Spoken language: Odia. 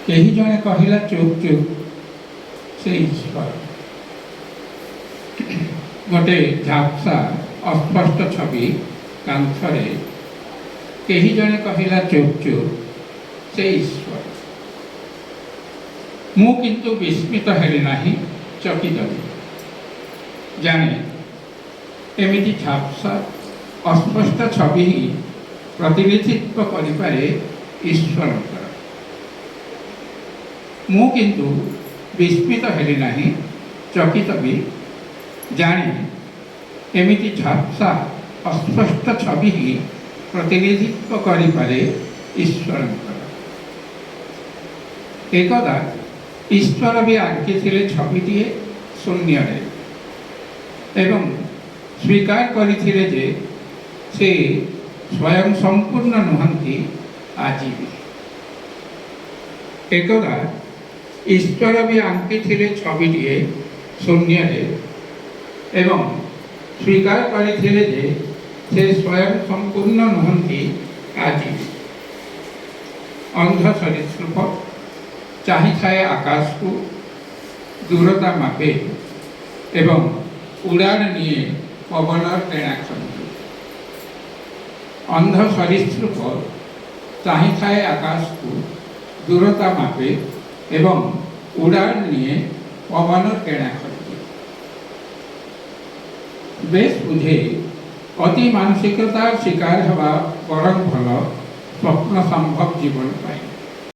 କେହି ଜଣେ କହିଲା ଚୁପ୍ ଚୁପ୍ ସେ ଈଶ୍ୱର। ଗୋଟେ ଝାପ୍ସା ଅସ୍ପଷ୍ଟ ଛବି କାନ୍ଥରେ, କେହି ଜଣେ କହିଲା ଚୁପ୍ ଚୁପ୍ ସେ ଈଶ୍ୱର। ମୁଁ କିନ୍ତୁ ବିସ୍ମିତ ହେଲି ନାହିଁ, ଚକିତ ବି। ଜାଣେ ଏମିତି ଝାପ୍ସା ଅସ୍ପଷ୍ଟ ଛବି ହିଁ ପ୍ରତିନିଧିତ୍ୱ କରିପାରେ ଈଶ୍ୱରଙ୍କର। ମୁଁ କିନ୍ତୁ ବିସ୍ମିତ ହେଲି ନାହିଁ, ଚକିତ ବି। ଜାଣେ ଏମିତି ଝାପ୍ସା ଅସ୍ପଷ୍ଟ ଛବି ହିଁ ପ୍ରତିନିଧିତ୍ୱ କରିପାରେ ଈଶ୍ୱରଙ୍କର। ଏକଦା ଈଶ୍ୱର ବି ଆଙ୍କିଥିଲେ ଛବିଟିଏ ଶୂନ୍ୟରେ ଏବଂ ସ୍ୱୀକାର କରିଥିଲେ ଯେ ସେ ସ୍ୱୟଂ ସମ୍ପୂର୍ଣ୍ଣ ନୁହନ୍ତି ଆଜି ବି। ଏକଦା ଈଶ୍ୱର ବି ଆଙ୍କିଥିଲେ ଛବିଟିଏ ଶୂନ୍ୟରେ ଏବଂ ସ୍ୱୀକାର କରିଥିଲେ ଯେ ସେ ସ୍ୱୟଂ ସମ୍ପୂର୍ଣ୍ଣ ନୁହନ୍ତି ଆଜି ବି। ଅନ୍ଧ ସରୀସୃପ ଚାହିଁଥାଏ ଆକାଶକୁ, ଦୂରତା ମାପେ ଏବଂ ଉଡ଼ାଣ ନିଏ ପବନର ଟେଣାଖଣ୍ଡି। ଅନ୍ଧ ସରୀସୃପ ଚାହିଁଥାଏ ଆକାଶକୁ, ଦୂରତା ମାପେ ଏବଂ ଉଡ଼ାଣ ନିଏ ପବନର ଟେଣାଖଣ୍ଡି। ବେଶ ବୁଝେ ଅତି ମାନସିକତାର ଶିକାର ହେବା ବରଂ ଭଲ ସ୍ୱପ୍ନ ସମ୍ଭବ ଜୀବନ ପାଇଁ।